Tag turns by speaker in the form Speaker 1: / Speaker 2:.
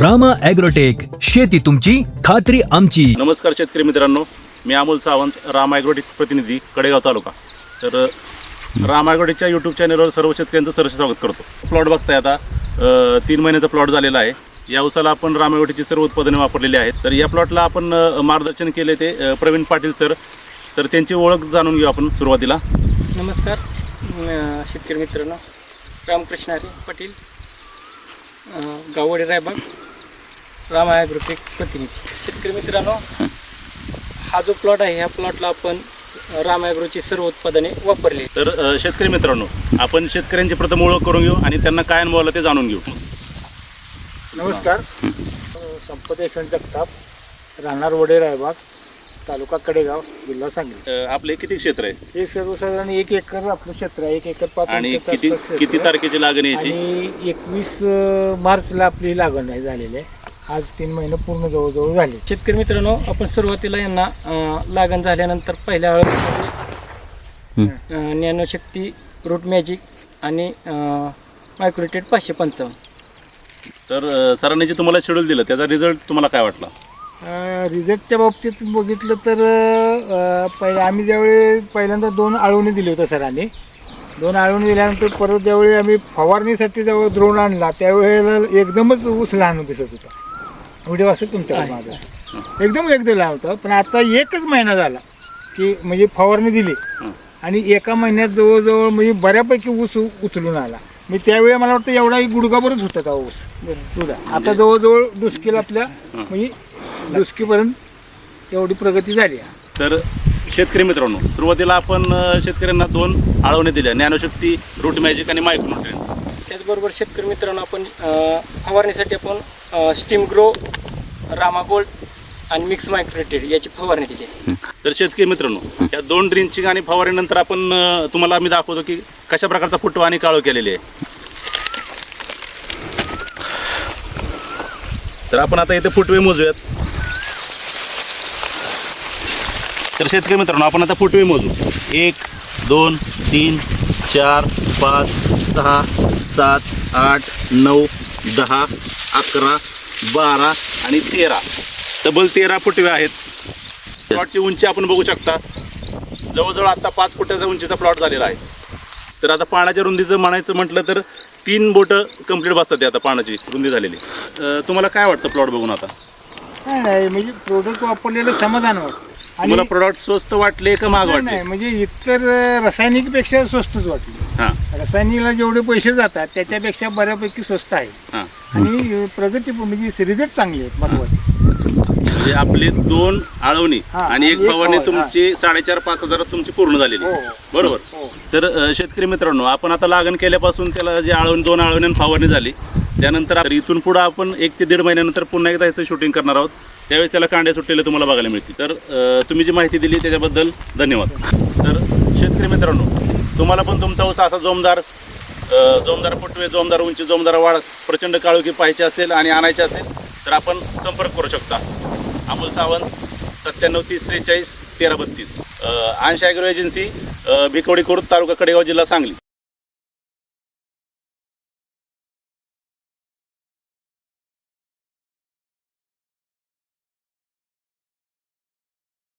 Speaker 1: Rama agrotech, शेती तुमची खात्री आमची.
Speaker 2: नमस्कार शेतकरी मित्रांनो, मी अमोल सावंत, रामा ॲग्रोटेक प्रतिनिधी, कडेगाव तालुका. तर रामा ॲग्रोटेकच्या यूट्यूब चॅनलवर सर्व शेतकऱ्यांचं सहर्ष स्वागत करतो. प्लॉट बघताय आता 3 महिन्याचा प्लॉट झालेला आहे. या उसाला आपण रामा ॲग्रोटेकची सर्व उत्पादने वापरलेली आहेत. तर या प्लॉटला आपण मार्गदर्शन केले ते प्रवीण पाटील सर. तर त्यांची ओळख जाणून घेऊ आपण सुरुवातीला.
Speaker 3: नमस्कार शेतकरी मित्रांनो, रामकृष्ण हरी पाटील, गाववाडी रायबाग, रामा ॲग्रोटेक प्रतिनिधी. शेतकरी मित्रांनो, हा जो प्लॉट आहे, ह्या प्लॉटला आपण रामा ॲग्रोची सर्व उत्पादने वापरली.
Speaker 2: तर शेतकरी मित्रांनो, आपण शेतकऱ्यांची प्रथम ओळख करून घेऊ आणि त्यांना काय अनुभव आला ते जाणून घेऊ.
Speaker 4: नमस्कार, संपत यशवंत जगताप, राहणार वडे रायबाग, तालुका कडेगाव, जिल्हा सांगली.
Speaker 2: आपले किती क्षेत्र आहे
Speaker 4: हे सर्वसाधारण 1 एकर आपलं क्षेत्र आहे. 1 एकर 5
Speaker 2: आणि किती तारखेची लागण याची?
Speaker 4: आणि 21 मार्चला आपली लागण आहे झालेली आहे. आज 3 महिने पूर्ण जवळजवळ झाले.
Speaker 3: शेतकरी मित्रांनो, आपण सुरुवातीला यांना लागण झाल्यानंतर पहिल्या वेळेस ज्ञानशक्ती, रूट मॅजिक आणि मायक्रोटेट 555.
Speaker 2: तर सरांनी जे तुम्हाला शेड्यूल दिलं त्याचा रिझल्ट तुम्हाला काय वाटला?
Speaker 4: रिझल्टच्या बाबतीत बघितलं तर आम्ही ज्यावेळी पहिल्यांदा 2 आळवणी दिले होते सरांनी. 2 आळवणी दिल्यानंतर परत ज्यावेळी आम्ही फवारणीसाठी जेव्हा द्रोण आणला त्यावेळेला एकदमच ऊस लहान दिसत होता. व्हिडिओ असेल तुमच्याकडे माझा, एकदम लहान होता. पण आता 1च महिना झाला की म्हणजे फवारणी दिली आणि 1 महिन्यात जवळजवळ म्हणजे बऱ्यापैकी ऊस उचलून आला. मी त्यावेळी मला वाटतं एवढा गुडगाभरच होता का ऊस सुद्धा. आता जवळजवळ डुसकीला आपल्या म्हणजे दुसकीपर्यंत एवढी प्रगती झाली आहे.
Speaker 2: तर शेतकरी मित्रांनो, सुरुवातीला आपण शेतकऱ्यांना 2 आळवणे दिल्या, ज्ञानशक्ती, रूट मॅजिक आणि मायक्रोन्यूट्रिएंट.
Speaker 3: त्याचबरोबर शेतकरी मित्रांनो, आपण फवारणीसाठी आपण स्टीम ग्रो, रामा गोल्ड आणि मिक्स मायक्रोटेड याची फवारणी दिली.
Speaker 2: तर शेतकरी मित्रांनो, या 2 ड्रिंचिंग आणि फवारणीनंतर आपण तुम्हाला आम्ही दाखवतो की कशा प्रकारचा फुटवा आणि काळो केलेली आहे. तर आपण आता इथे फुटवे मोजूयात. तर शेतकरी मित्रांनो, आपण आता फुटवे मोजू. 1 2 3 4 5 6 7 8 9 10 11 12 आणि 13, तब्बल 13 फुटवे आहेत. प्लॉटची उंची आपण बघू शकता, जवळजवळ आता 5 फुटाच्या उंचीचा प्लॉट झालेला आहे. तर आता पाण्याच्या रुंदीचं म्हणायचं म्हटलं तर 3 बोटं कंप्लीट बसतात आता पाण्याची रुंदी झालेली. तुम्हाला काय वाटतं प्लॉट बघून? आता
Speaker 4: नाही म्हणजे प्रोडक्ट वापरलेलं समाधान वाटतं.
Speaker 2: तुम्हाला प्रोडक्ट स्वस्त वाटले का महाग वाटले?
Speaker 4: नाही म्हणजे इतर रासायनिकपेक्षा स्वस्तच वाटले.
Speaker 2: हां
Speaker 4: रासायनिकला जेवढे पैसे जातात त्याच्यापेक्षा बऱ्यापैकी स्वस्त आहे.
Speaker 2: हां.
Speaker 4: आणि प्रगती म्हणजे रिझल्ट चांगले आहेत महत्वाचे.
Speaker 2: म्हणजे आपले 2 आळवणी
Speaker 4: हां,
Speaker 2: आणि 1
Speaker 4: आणि एक
Speaker 2: फवारणी
Speaker 4: फवारणी,
Speaker 2: तुमची 4.5-5 हजारात तुमची पूर्ण झालेली.
Speaker 4: हो.
Speaker 2: बरोबर.
Speaker 4: हो.
Speaker 2: तर शेतकरी मित्रांनो, आपण आता लागण केल्यापासून त्याला जे 2 आळवणी फवारणी झाली, त्यानंतर इथून पुढं आपण 1 ते 1.5 महिन्यानंतर पुन्हा एकदा याचं शूटिंग करणार आहोत. त्यावेळेस त्याला कांड्या सुटलेले तुम्हाला बघायला मिळतील. तर तुम्ही जी माहिती दिली त्याच्याबद्दल धन्यवाद. तर शेतकरी मित्रांनो, तुम्हाला पण तुमचा ऊस असा जोमदार फुटवे, जोमदार उंची, जोमदार वाढ, प्रचंड काळोखी पाहायची असेल आणि आणायची असेल तर आपण संपर्क करू शकता. अमोल सावंत, 97 30 43 13 32, अंश ॲग्रो एजन्सी, भिकवडी खुर्द, तालुका कडेगाव, जिल्हा सांगली.